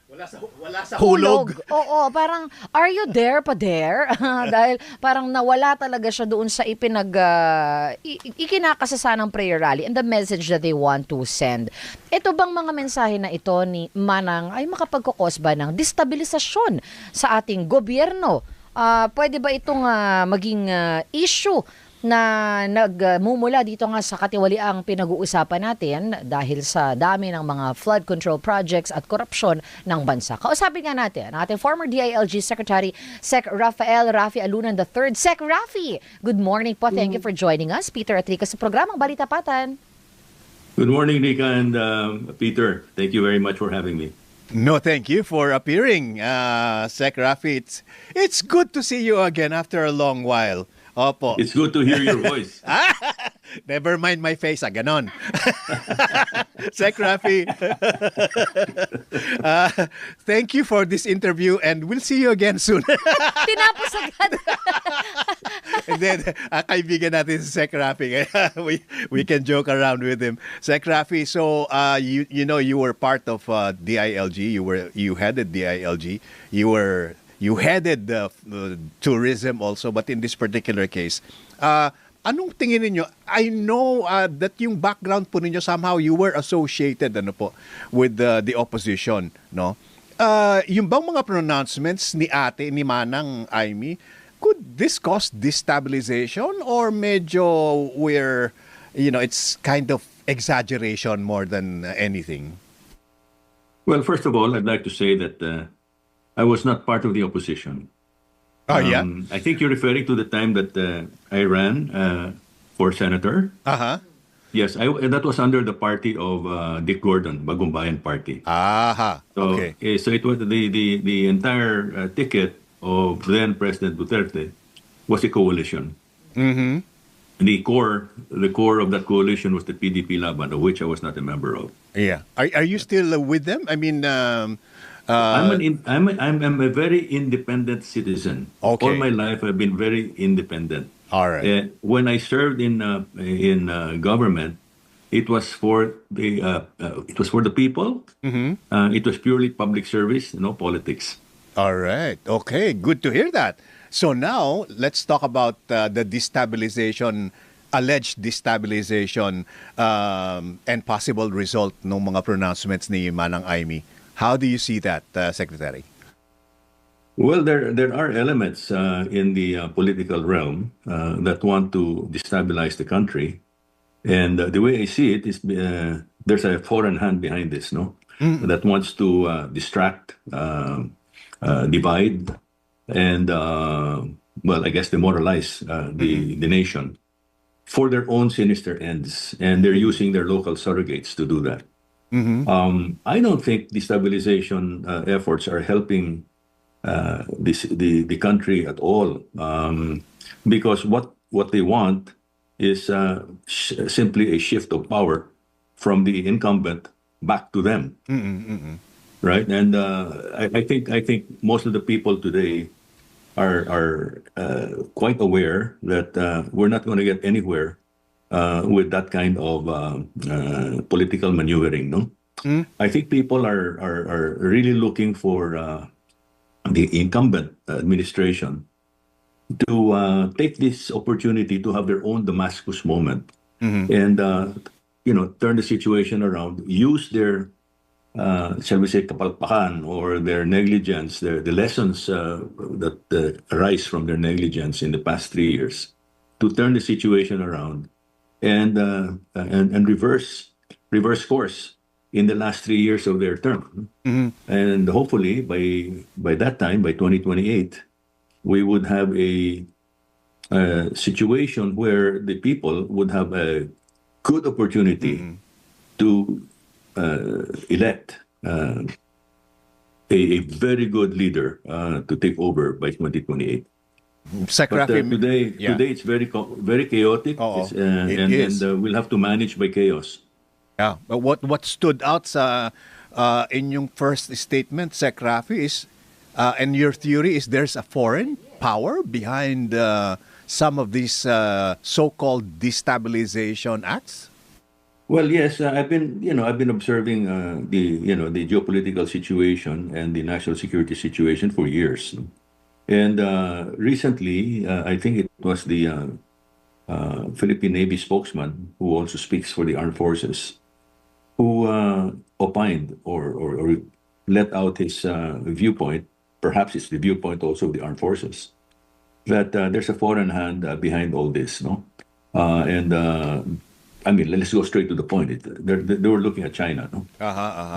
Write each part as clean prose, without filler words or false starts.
wala sa hulog. Oo, parang are you there pa there? Dahil parang nawala talaga siya doon sa ikinakasasanang prayer rally and the message that they want to send. Ito bang mga mensahe na ito ni Manang ay makapagkukos ba ng destabilisasyon sa ating gobyerno? Pwede ba itong maging issue na nagmumula dito nga sa katiwaliang pinag-uusapan natin dahil sa dami ng mga flood control projects at korupsyon ng bansa? Kausapin nga natin ang ating former DILG Secretary, Sec. Rafael Alunan III. Sec. Rafi, good morning po. Thank you for joining us. Peter at Rica sa programang Balita Patan. Good morning, Rica and Peter. Thank you very much for having me. No, thank you for appearing, Sec. Rafi. It's good to see you again after a long while. Opo. It's good to hear your voice. Never mind my face, ganon. Sec. Rafi, thank you for this interview and we'll see you again soon. Tinapos agad. And then, kaibigan natin si Sec. Rafi. we can joke around with him. Sec. Rafi, so you know you were part of DILG. You headed DILG. You headed tourism also, but in this particular case, anong tingin niyo? I know that yung background po ninyo, somehow you were associated with the opposition, no? Yung bang mga pronouncements ni Manang Aimee, could this cause destabilization or medyo it's kind of exaggeration more than anything? Well, first of all, I'd like to say that I was not part of the opposition. Oh, yeah? I think you're referring to the time that I ran for senator. Uh-huh. Yes, that was under the party of Dick Gordon, Bagong Bayan Party. Aha, So, okay. So it was the entire ticket of then President Duterte was a coalition. Mm-hmm. The core of that coalition was the PDP Laban, of which I was not a member of. Yeah. Are you still with them? I mean, I'm a very independent citizen. Okay. All my life, I've been very independent. All right. When I served in government, it was for the people. Mm-hmm. It was purely public service, no politics. All right. Okay. Good to hear that. So now let's talk about the destabilization, alleged destabilization, and possible result ng mga pronouncements ni Manang Aimee. How do you see that, Secretary? Well, there are elements in the political realm that want to destabilize the country, and the way I see it is there's a foreign hand behind this, no, that wants to distract, divide, and I guess demoralize the nation for their own sinister ends, and they're using their local surrogates to do that. Mm-hmm. I don't think destabilization efforts are helping the country at all, because what they want is simply a shift of power from the incumbent back to them, right? And I think most of the people today are quite aware that we're not going to get anywhere with that kind of political maneuvering, no? I think people are really looking for the incumbent administration to take this opportunity to have their own Damascus moment, and turn the situation around, use their shall we say kapalpakan or their negligence, the lessons that arise from their negligence in the past 3 years, to turn the situation around and reverse course in the last 3 years of their term. And hopefully by that time, by 2028, we would have a situation where the people would have a good opportunity to elect a very good leader to take over by 2028. But today it's very chaotic, and we'll have to manage by chaos. Yeah, but what stood out in your first statement, Sec. Rafi, is and your theory is there's a foreign power behind some of these so-called destabilization acts? Well, yes, I've been observing the geopolitical situation and the national security situation for years. And recently, I think it was the Philippine Navy spokesman who also speaks for the armed forces, who opined or let out his viewpoint. Perhaps it's the viewpoint also of the armed forces, that there's a foreign hand behind all this, no? And I mean, let's go straight to the point. They were looking at China, no?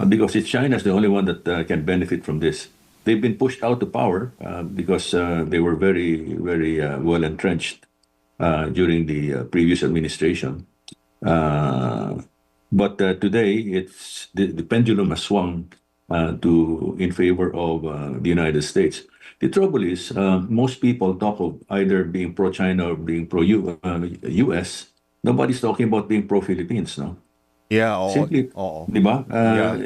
Because it's China's the only one that can benefit from this. They've been pushed out of power because they were very, very well entrenched during the previous administration. But today, it's the pendulum has swung in favor of the United States. The trouble is, most people talk of either being pro-China or being pro-US. Nobody's talking about being pro-Philippines, no? Yeah, oo. Simply, Oo. di ba? Yeah.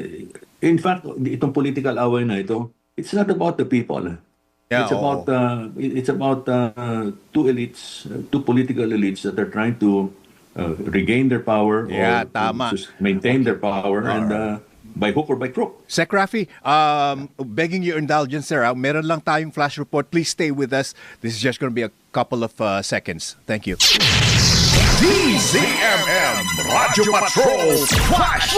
In fact, itong political away na ito, it's not about the people. Yeah, It's about two elites, two political elites that are trying to regain their power Yeah, or tama. to maintain their power and by hook or by crook. Sec Rafi, begging your indulgence, sir. Meron lang tayong flash report. Please stay with us. This is just going to be a couple of seconds. Thank you. DZMM Radyo Patrol Flash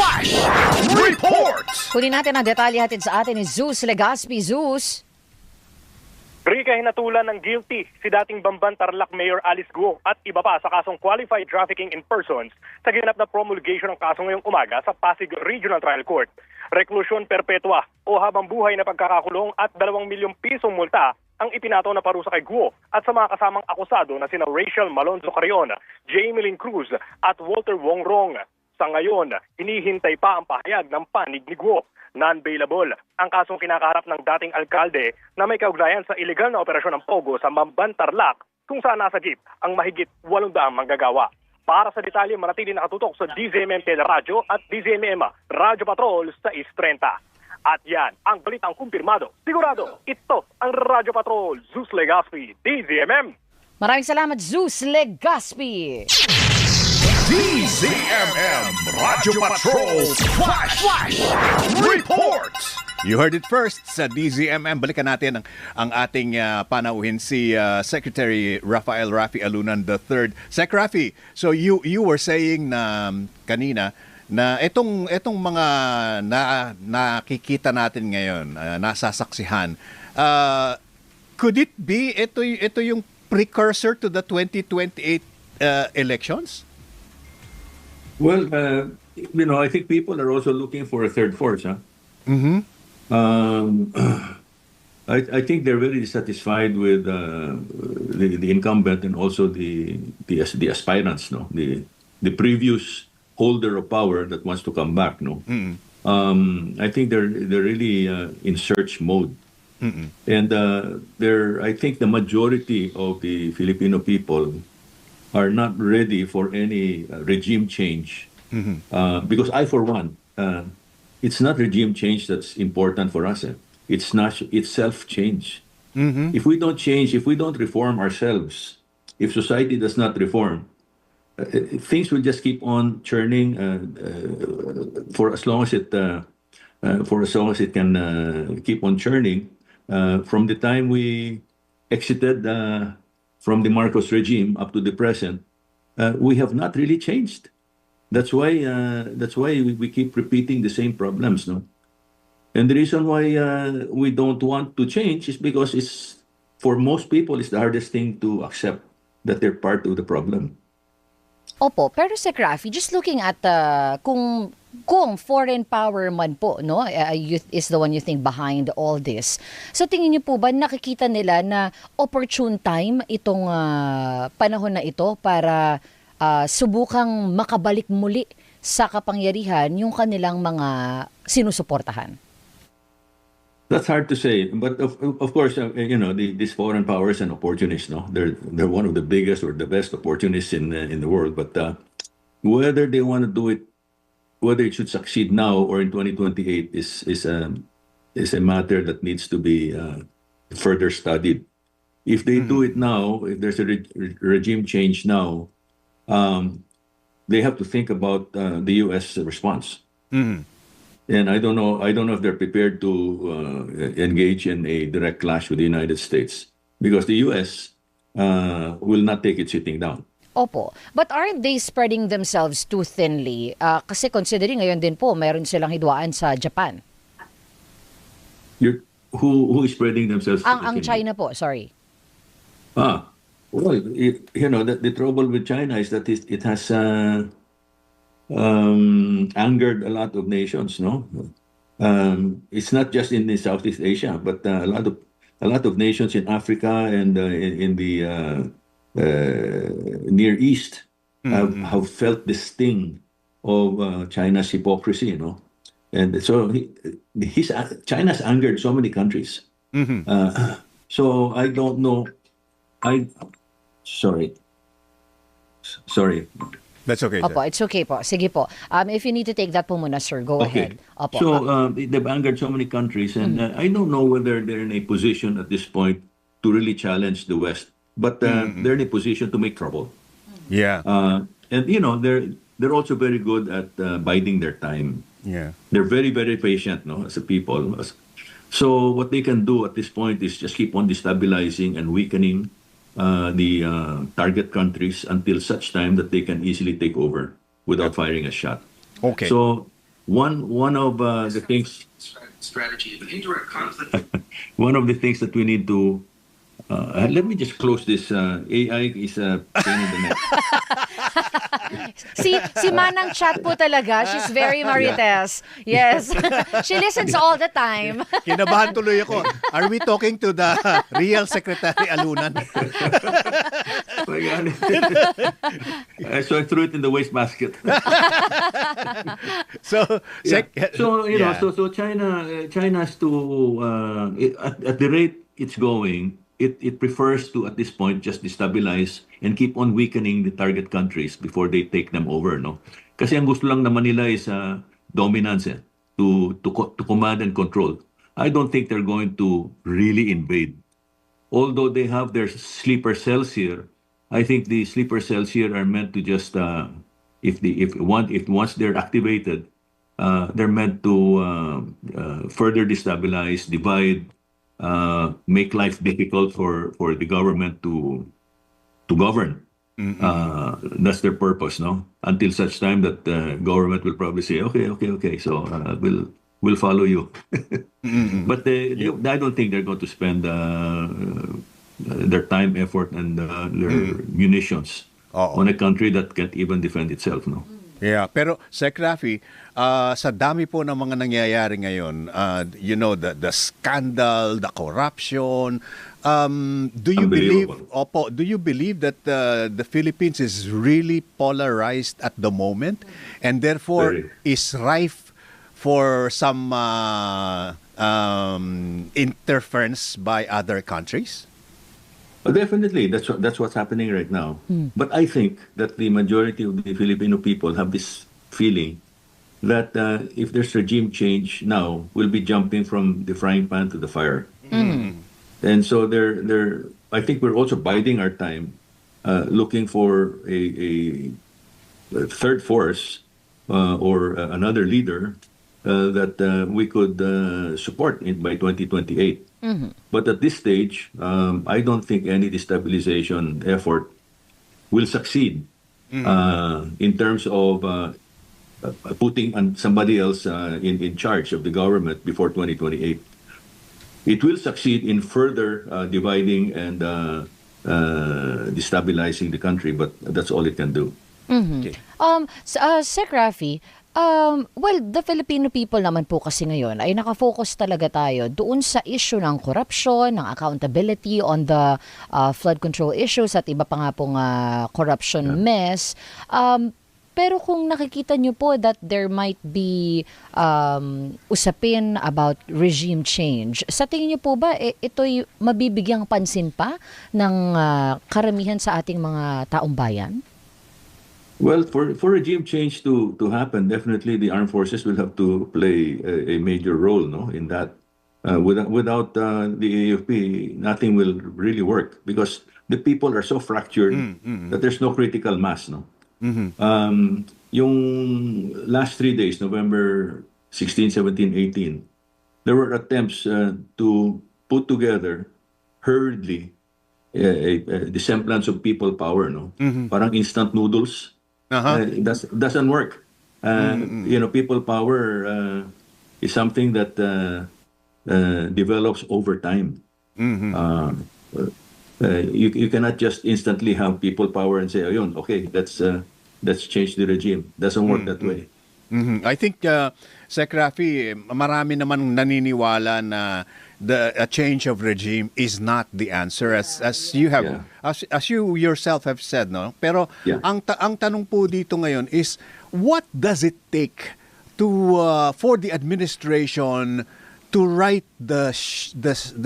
Report. Kunin natin ang detalye hatid sa atin ni Zeus Legaspi. Zeus. Kahinatulan ng guilty si dating Bamban Tarlac Mayor Alice Guo at iba pa sa kasong qualified trafficking in persons sa ginanap na promulgation ng kaso ngayong umaga sa Pasig Regional Trial Court. Reklusyon perpetua o habang buhay na pagkakakulong at 2 milyong pisong multa ang ipinato na parusa kay Guo at sa mga kasamang akusado na sina Rachel Malonzo Carrion, Jamie Lynn Cruz at Walter Wong Rong. Sa ngayon, hinihintay pa ang pahayag ng panig ni Guo. Non-bailable ang kasong kinakaharap ng dating alkalde na may kaugnayan sa illegal na operasyon ng Pogo sa Bamban Tarlac kung saan nasagip ang mahigit 800 manggagawa. Para sa detalye, manatili nakatutok sa DZMM TeleRadyo at DZMM Radyo Patrol sa 6:30. At yan ang balitang kumpirmado. Sigurado, ito ang Radyo Patrol. Zeus Legaspi, DZMM. Maraming salamat, Zeus Legaspi. DZMM Radyo Patrol Flash Report. You heard it first sa DZMM. Balikan natin ang ating panauhin si Secretary Rafael Alunan III. Sec Rafi, so you were saying na kanina na itong mga nakikita natin ngayon, nasasaksihan, could it be ito yung precursor to the 2028 elections? Well, I think people are also looking for a third force. Huh? Mm-hmm. I think they're very dissatisfied with the incumbent and also the aspirants, no, the previous holder of power that wants to come back, no. Mm-hmm. I think they're really in search mode, Mm-hmm. and I think the majority of the Filipino people are not ready for any regime change. Mm-hmm. Because I, for one, it's not regime change that's important for us. It's self-change. Mm-hmm. If we don't change, if we don't reform ourselves, if society does not reform, things will just keep on churning for as long as it can keep on churning. From the time we exited from the Marcos regime up to the present, we have not really changed. That's why we keep repeating the same problems, no? And the reason why we don't want to change is because for most people, it's the hardest thing to accept that they're part of the problem. Opo, pero Sec Rafi, just looking at kung foreign power man po, no, is the one you think behind all this. So tingin niyo po ba nakikita nila na opportune time itong panahon na ito para subukang makabalik muli sa kapangyarihan yung kanilang mga sinusuportahan? That's hard to say, but of course, these foreign powers and opportunists, no, they're one of the biggest or the best opportunists in the world. But whether they want to do it, whether it should succeed now or in 2028 is a matter that needs to be further studied. If they do it now, if there's a regime change now, they have to think about the U.S. response. And I don't know if they're prepared to engage in a direct clash with the United States, because the U.S. Will not take it sitting down. Opo. But aren't they spreading themselves too thinly? Kasi considering ngayon din po, meron silang hidwaan sa Japan. Who is spreading themselves? Ang China po, sorry. Well, the trouble with China is that it has angered a lot of nations, no? It's not just in the Southeast Asia, but a lot of nations in Africa and in the Near East have felt the sting of China's hypocrisy, you know. And so China's angered so many countries. So I don't know. Sorry. That's okay, Opo, sir. it's okay po. Sige po. If you need to take that po muna, sir, go ahead. Opo. So they've angered so many countries, and I don't know whether they're in a position at this point to really challenge the West, but they're in a position to make trouble. Yeah. And they're also very good at biding their time. Yeah. They're very, very patient, no, as a people. So what they can do at this point is just keep on destabilizing and weakening the target countries until such time that they can easily take over without firing a shot. Okay. So one of the things strategy of an indirect conflict. one of the things that we need to let me just close this. AI is a pain in the neck. Si Manang chat po talaga. She's very marites. Yes. She listens all the time. Kinabahan tuloy ako. Are we talking to the real Secretary Alunan? My God. So I threw it in the wastebasket. So, So China has to at the rate it's going, it prefers to at this point just destabilize and keep on weakening the target countries before they take them over, no? Kasi ang gusto lang naman nila is dominance, to command and control. I don't think they're going to really invade. Although they have their sleeper cells here, I think the sleeper cells here are meant to just once they're activated, they're meant to further destabilize, divide, make life difficult for the government to govern. That's their purpose, no? Until such time that the government will probably say, okay, so we'll follow you. But I don't think they're going to spend their time, effort, and their munitions on a country that can't even defend itself, no? Yeah, pero Sec Rafi, sa dami po ng mga nangyayari ngayon, the scandal, the corruption, do you believe that the Philippines is really polarized at the moment and therefore is rife for some interference by other countries? Definitely, that's what's happening right now. But I think that the majority of the Filipino people have this feeling that if there's regime change now, we'll be jumping from the frying pan to the fire. And so I think we're also biding our time, looking for a third force or another leader that we could support by 2028. But at this stage, I don't think any destabilization effort will succeed in terms of putting somebody else in charge of the government before 2028. It will succeed in further dividing and destabilizing the country, but that's all it can do. Okay. Sec Rafi, well, the Filipino people naman po kasi ngayon ay nakafocus talaga tayo doon sa issue ng corruption, ng accountability on the flood control issues at iba pa nga pong corruption mess. Pero kung nakikita nyo po that there might be usapin about regime change, sa tingin nyo po ba ito'y mabibigyang pansin pa ng karamihan sa ating mga taong bayan? Well, for regime change to happen, definitely the armed forces will have to play a major role, no, in that. Without the AFP, nothing will really work because the people are so fractured that there's no critical mass, no. Yung last 3 days, November 16, 17, 18, there were attempts to put together hurriedly the semblance of people power, no? Parang instant noodles. It doesn't work. People power is something that develops over time. You cannot just instantly have people power and say, "Ayun, okay, let's change the regime." Doesn't work that way. I think, Sec Rafi, marami naman naniniwala na a change of regime is not the answer, as you have as you yourself have said, no? Pero ang tanong po dito ngayon is, what does it take to for the administration to right the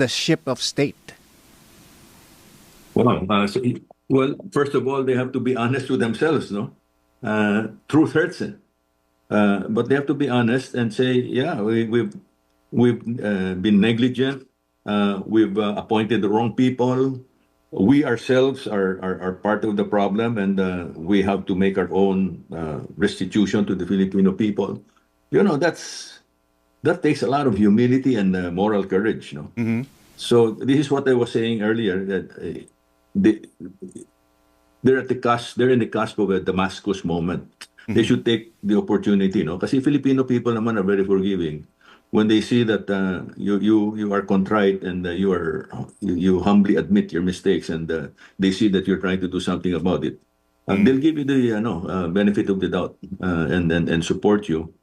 ship of state? Well, first of all, they have to be honest with themselves, no? Truth hurts, but they have to be honest and say, yeah, we've been negligent. We've appointed the wrong people. We ourselves are part of the problem, and we have to make our own restitution to the Filipino people. That takes a lot of humility and moral courage, no? So this is what I was saying earlier, that they're in the cusp of a Damascus moment. They should take the opportunity, no? Kasi Filipino people naman are very forgiving. When they see that you are contrite and you humbly admit your mistakes, and they see that you're trying to do something about it, they'll give you the benefit of the doubt and support you.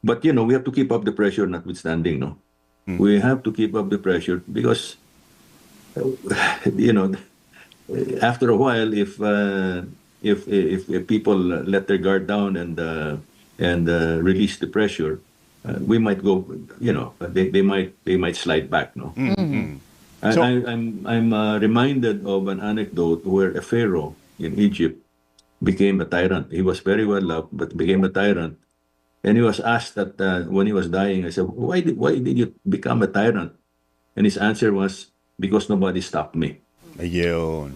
But we have to keep up the pressure, notwithstanding, no. We have to keep up the pressure because after a while, if people let their guard down and release the pressure, we might go. They might slide back. No. So, I'm reminded of an anecdote where a pharaoh in Egypt became a tyrant. He was very well loved, but became a tyrant. And he was asked that when he was dying, I said, why did you become a tyrant? And his answer was, because nobody stopped me. ayun.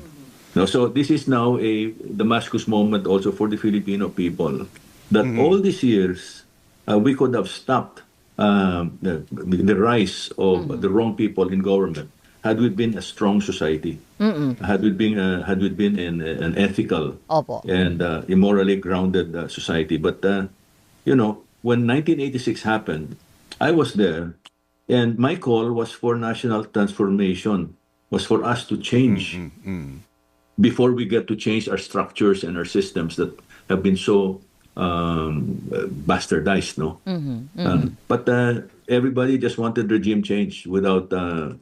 No, so this is now a Damascus moment also for the Filipino people, that all these years we could have stopped the rise of the wrong people in government had we been a strong society, had we been an ethical and immorally grounded society. But when 1986 happened, I was there, and my call was for national transformation, was for us to change before we get to change our structures and our systems that have been so bastardized, no? But everybody just wanted regime change without a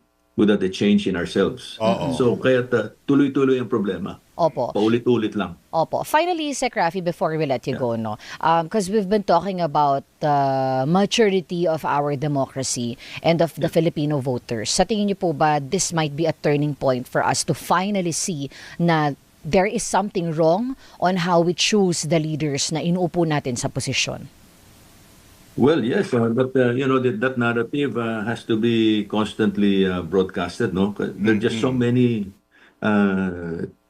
change in ourselves. So kaya tuloy-tuloy ang problema. Opo. Paulit-ulit lang. Opo. Finally, Sec Rafi, before we let you go, no, because we've been talking about the maturity of our democracy and of the Filipino voters. Sa tingin niyo po ba, this might be a turning point for us to finally see na there is something wrong on how we choose the leaders na inuupo natin sa posisyon? Well, yes, but that narrative has to be constantly broadcasted, no? There are just so many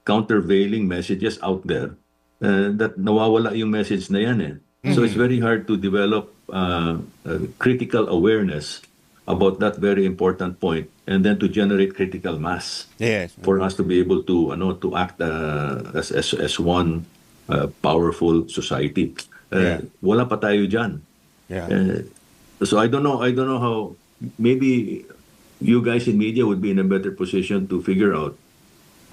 countervailing messages out there that nawawala yung message na yan, eh. So it's very hard to develop critical awareness about that very important point, and then to generate critical mass for us to be able to act as one powerful society. Wala pa tayo dyan. So I don't know how maybe you guys in media would be in a better position to figure out